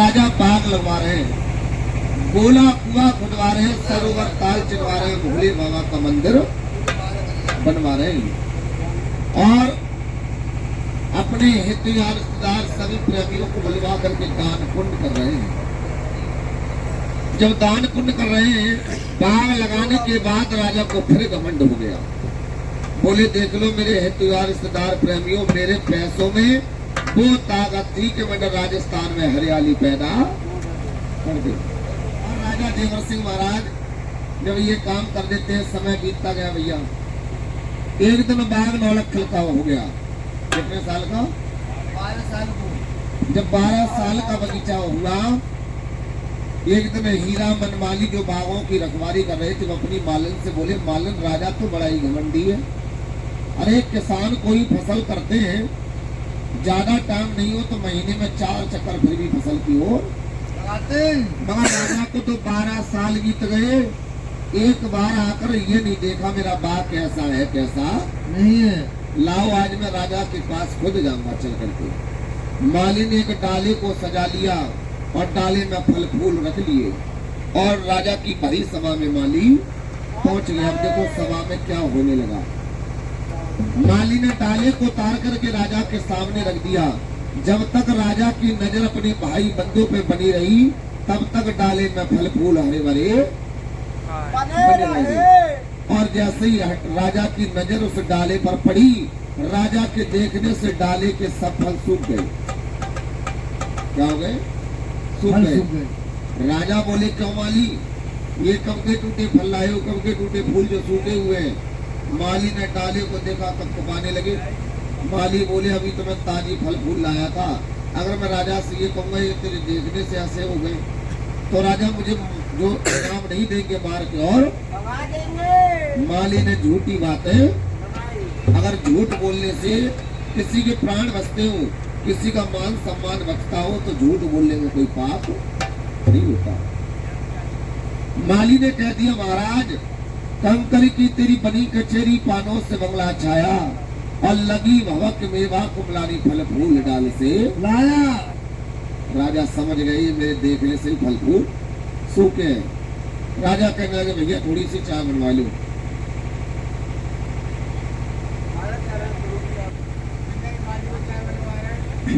राजा बाग लगवा रहे हैं, गोला कुआ खुदवा रहे हैं, सरोवर ताल चिनवा रहे हैं, भोले बाबा का मंदिर बनवा रहे हैं और अपने हितैषी रिश्तेदार सभी प्रेमियों को बुलवा करके दान पुण्य कर रहे हैं। जब दान पुण्य कर रहे हैं, बाग लगाने के बाद राजा को फिर घमंड हो गया। बोले देख लो मेरे हितैषी रिश्तेदार प्रेमियों, मेरे पैसों में वो ताकत थी कि मैंने राजस्थान में हरियाली पैदा कर दी। और राजा देवर सिंह महाराज जब ये काम कर देते हैं, समय बीतता गया भैया। एक दिन बाग 9 लाख का हो गया। कितने साल का? 12 साल को। जब 12 साल का बगीचा हुआ, एक दिन हीरा मनमाली जो बागों की रखवाली कर रहे थे, वो अपनी मालन से बोले, मालन राजा तो बड़ा ही घमंडी है। अरे किसान कोई फसल करते हैं, ज्यादा टाइम नहीं हो तो महीने में 4 चक्कर फिर भी फसल की ओर लगाते। मगर राजा को तो 12 साल बीत गए, एक बार आकर ये नहीं देखा मेरा बाग कैसा है कैसा नहीं है। लाओ आज मैं राजा के पास खुद जाऊंगा चल करके। माली ने एक डाले को सजा लिया और डाले में फल फूल रख लिए और राजा की भरी सभा में माली पहुंच गया। अब देखो सभा में क्या होने लगा। माली ने डाले को उतार करके राजा के सामने रख दिया। जब तक राजा की नजर अपने भाई बंधु पे बनी रही, तब तक डाले में फल फूल हरे भरे बने रहे। और जैसे ही राजा की नजर उस डाले पर पड़ी, राजा के देखने से डाले के सब फल सूख गए। क्या हो गए? सूख गए। राजा बोले क्यों माली, ये कब के टूटे फल लाए हो, कब के टूटे फूल जो सूखे हुए हैं। माली ने डाले को देखा तब कपाने लगे। माली बोले अभी तो मैं ताजी फल फूल लाया था, अगर मैं राजा से ये कहूँगा ये तेरे देखने से ऐसे हो गए तो राजा मुझे जो इनाम नहीं देंगे मार के और माली ने झूठी बातें, अगर झूठ बोलने से किसी के प्राण बचते हो, किसी का मान सम्मान बचता हो तो झूठ बोलने में कोई पाप नहीं होता। माली ने कह दिया महाराज कंकरी की तेरी बनी कचेरी, पानों से बंगला छाया और लगी भवक मेवा कुमलानी फल फूल डाल से लाया। राजा समझ गए मेरे देखने से फल फूल सूखे। राजा कहने लगे भैया थोड़ी सी चाय बनवा लो।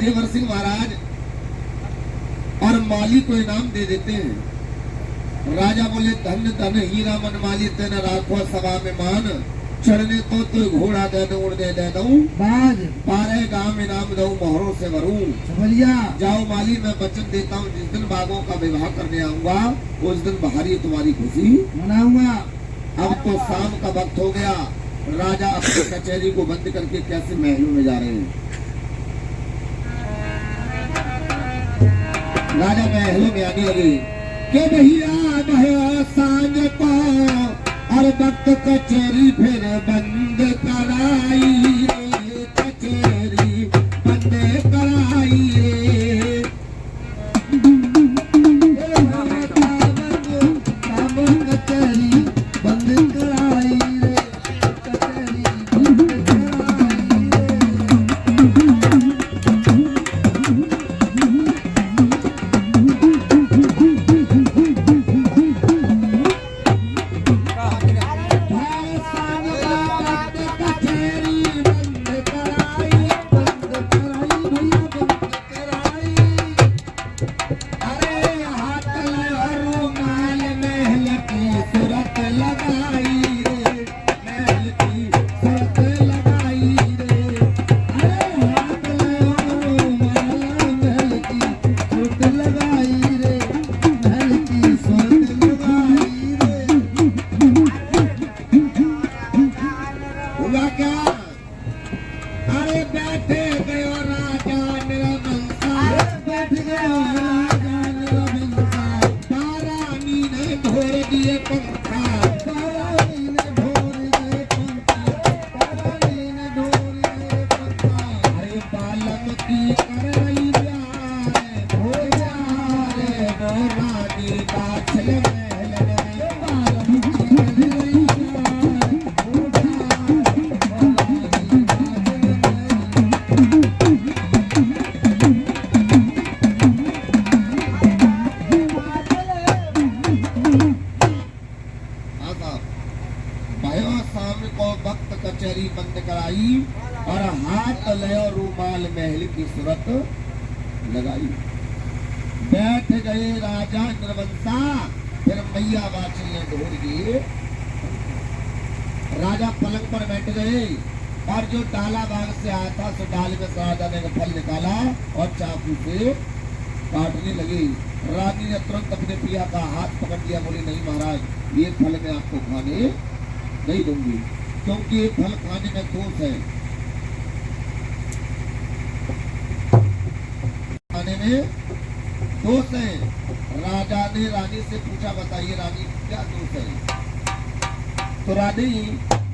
देवर सिंह महाराज और माली को इनाम दे देते हैं। राजा बोले धन धन हीरा मनमाली तेना राखो सभा में मान, चढ़ने तो घोड़ा दे दो उड़ दे दूं बाज, पारे गांव इनाम दऊं मोहरों से भरूं। समझिया जाओ माली मैं वचन देता हूँ, जिस दिन बागों का विवाह करने आऊंगा उस दिन बाहरी तुम्हारी खुशी मनाऊंगा। अब तो शाम का वक्त हो गया। राजा अपनी कचहरी को बंद करके कैसे महलों में जा रहे हैं। राजा महलों में आने लगे के भैया भया सांझ को और वक्त कचेरी फिर बंद कराई रे, कचेरी बंद कराई रे। कचेरी बंद कराई रे, कचेरी बंद की सूरत लगाई। बैठ गए राजा नरवंशा, फिर मैया वाचल्य ढोल दिए। राजा पलंग पर बैठ गए और जो डाला बाग से आया था सो डाल में से राजा ने फल निकाला और चाकू से काटने लगी। रानी ने तुरंत अपने पिया का हाथ पकड़ लिया, बोली नहीं महाराज, ये फल मैं आपको खाने नहीं दूंगी, क्योंकि ये फल खाने में दोष है, खाने में दोष है। राजा ने रानी से पूछा, बताइए रानी क्या दोष है? तो रानी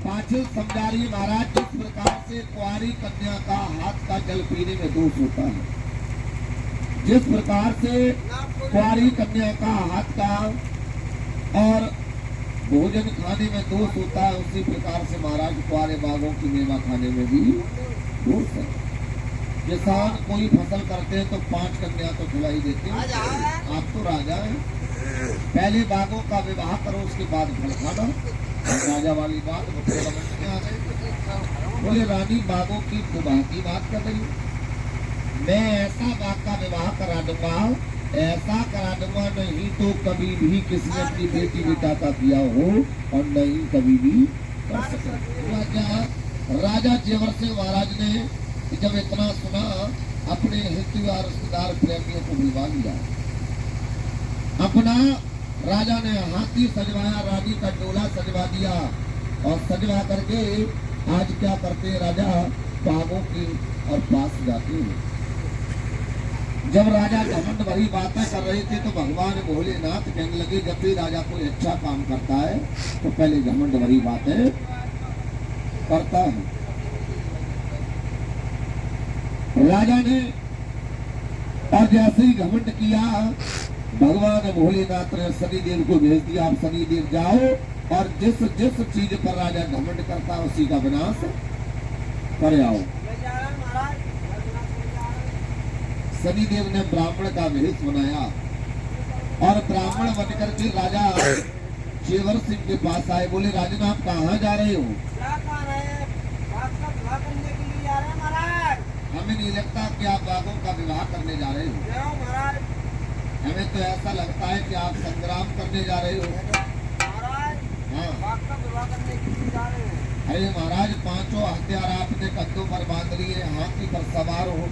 पांचों समझा रही, महाराज जिस प्रकार से कुंवारी कन्या का हाथ का जल पीने में दोष होता है, जिस प्रकार से कुंवारी कन्या का हाथ का और भोजन खाने में दोष होता है, उसी प्रकार से महाराज कुंवारे बागों की मेवा खाने में भी दोष है। किसान कोई फसल करते हैं तो 5 कन्या तो खिलाई देते हैं। आप तो राजा हैं, पहले बागों का विवाह करो, उसके बाद फल खाना। राजा वाली बात में आ गई। बोले रानी बागों की विवाह की बात कर रही, मैं ऐसा बाग का विवाह करा दूंगा, ऐसा करा दूंगा नहीं तो कभी भी किसी ने अपनी बेटी बेटा का किया हो और नहीं कभी भी कर सके। राजा जेवर सिंह महाराज ने जब इतना सुना, अपने हितैषी रिश्तेदार प्रेमियों को बुलवा लिया। अपना राजा ने हाथी सजवाया, रानी का डोला सजवा दिया और सजवा करके आज क्या करते हैं, राजा बागों के और पास जाते हैं। जब राजा घमंड भरी बातें कर रहे थे तो भगवान भोलेनाथ कहने लगे, जब भी राजा कोई अच्छा काम करता है तो पहले घमंड भरी बातें करता है। राजा ने और जैसे ही घमंड किया, भगवान भोलेनाथ ने शनिदेव को भेज दिया, आप शनिदेव जाओ और जिस जिस चीज पर राजा घमंड करता उसी का विनाश कर आओ। शनिदेव ने ब्राह्मण का वेश बनाया और ब्राह्मण बनकर के राजा जेवर सिंह के पास आए। बोले राजन आप कहाँ जा रहे हो? हमें नहीं लगता कि आप बागों का विवाह करने जा रहे हो, हमें तो ऐसा लगता है कि आप संग्राम करने जा रहे हो। हाँ। अरे महाराज, 5 हथियार आपने कंधों पर बांध लिए, हाथी पर सवार हो,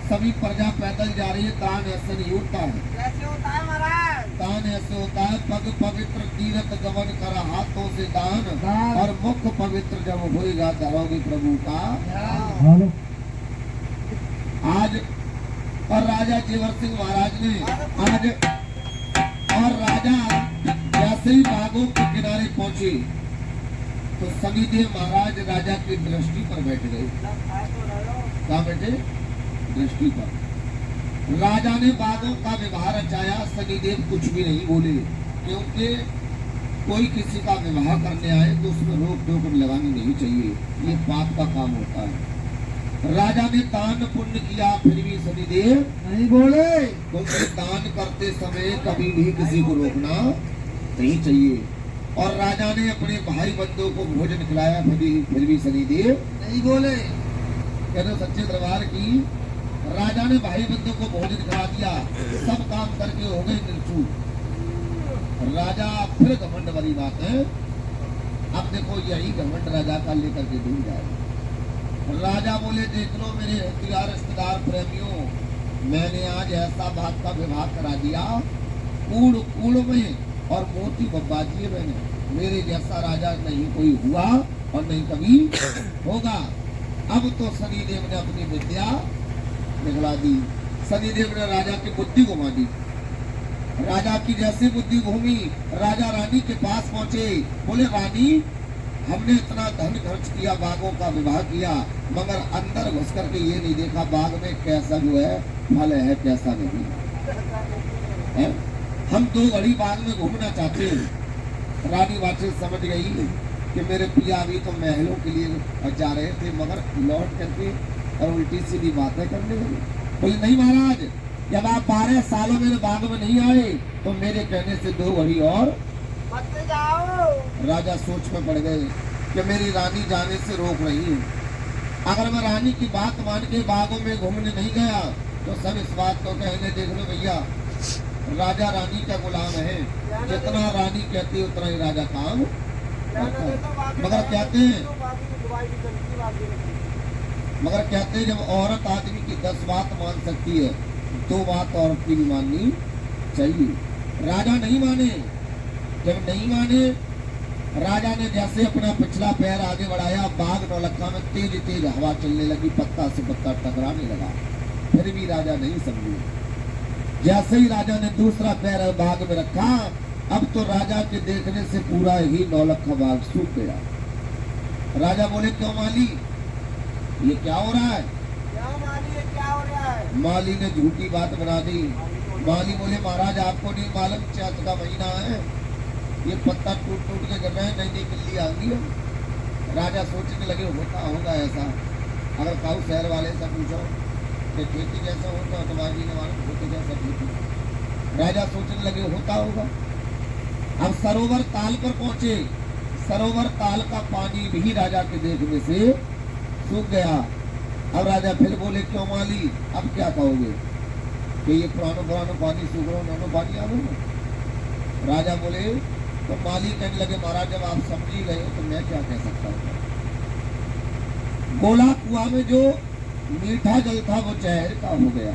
सभी प्रजा पैदल जा रही है, दान ऐसे नहीं होता है। कैसे होता है महाराज? दान ऐसे होता है, पग पवित्र तीरथ गमन कर हाथों से दान, और मुख पवित्र जब होएगा धरोगे प्रभु का। आज और राजा जेवर सिंह महाराज ने आज और राजा जैसे ही बागों के किनारे पहुंचे तो शनिदेव महाराज राजा की दृष्टि पर बैठ गए। क्या बैठे? दृष्टि पर। राजा ने बागों का विवाह रचाया, शनिदेव कुछ भी नहीं बोले, क्योंकि कोई किसी का विवाह करने आए तो उसमें रोक टोक लगानी नहीं चाहिए, ये पाप का काम होता है। राजा ने दान पुण्य किया, फिर भी शनिदेव नहीं बोले, क्योंकि दान करते समय कभी भी किसी को रोकना नहीं चाहिए। और राजा ने अपने भाई बंधुओं को भोजन खिलाया, फिर भी शनिदेव नहीं बोले। कहते सच्चे दरबार की राजा ने भाई बंधुओं को भोजन खिला दिया, सब काम करके हो गए निर्चूक। राजा फिर घमंड वाली बात है, अब देखो यही घमंड राजा का लेकर के दूर जाए। राजा बोले देख लो मेरे हथियार रिश्तेदार प्रेमियों, मैंने आज ऐसा बात का विवाह करा दिया, कूड़ कूड़ में और मोती बब्बाजी में, मेरे जैसा राजा नहीं कोई हुआ और नहीं कभी होगा। अब तो शनिदेव ने अपनी विद्या निकला दी, शनिदेव ने राजा की बुद्धि घुमा दी। राजा की जैसी बुद्धि घूमी, राजा रानी के पास पहुंचे। बोले रानी, हमने इतना धन खर्च किया, बागों का विवाह किया, मगर अंदर घुस करके ये नहीं देखा बाग में कैसा जो है फल है कैसा नहीं है। हम 2 घड़ी बाग में घूमना चाहते हैं। रानी वाचिल समझ गई कि मेरे पिया अभी तो महलों के लिए जा रहे थे, मगर लौट करके और उल्टी सीधी बातें करने लगे। बोले नहीं महाराज, जब आप 12 सालों मेरे बाग में नहीं आए तो मेरे कहने से 2 घड़ी और मत जाओ। राजा सोच में पड़ गए कि मेरी रानी जाने से रोक रही है, अगर मैं रानी की बात मान के बागों में घूमने नहीं गया तो सब इस बात को कहेंगे, देख लो भैया राजा रानी का गुलाम है, जितना रानी कहती है उतना ही राजा काम करता है। मगर कहते हैं जब औरत आदमी की 10 बात मान सकती है, 2 बात औरत की भी माननी चाहिए। राजा नहीं माने, जब नहीं माने, राजा ने जैसे अपना पिछला पैर आगे बढ़ाया, बाग नौलखा में तेज तेज हवा चलने लगी, पत्ता से पत्ता टकराने लगा, फिर भी राजा नहीं समझे। जैसे ही राजा ने दूसरा पैर बाग में रखा, अब तो राजा के देखने से पूरा ही नौलखा बाग सूख गया। राजा बोले, क्यों माली, ये क्या हो रहा है? क्या हो रहा है? माली ने झूठी बात बना दी। माली बोले, महाराज आपको नहीं मालूम, चैत का महीना है, ये पत्ता टूट टूट के गिर रहे हैं, नई नई बिल्ली आ गई है। राजा सोचने लगे, होता होगा ऐसा। अगर काऊ शहर वाले से पूछो कि खेती कैसा होता, तो बाजी ने मालूम होते कैसा खेती। राजा सोचने लगे, होता होगा। अब सरोवर ताल पर पहुंचे, सरोवर ताल का पानी भी राजा के देखने से सूख गया। अब राजा फिर बोले, क्यों माली, अब क्या कहोगे कि ये पुराना पानी सूख रहा, नैनो पानी आ गया? राजा बोले, तो माली कहने लगे, महाराज जब आप समझी गए तो मैं क्या कह सकता हूँ। गोला कुआं में जो मीठा जल था वो जहर का हो गया।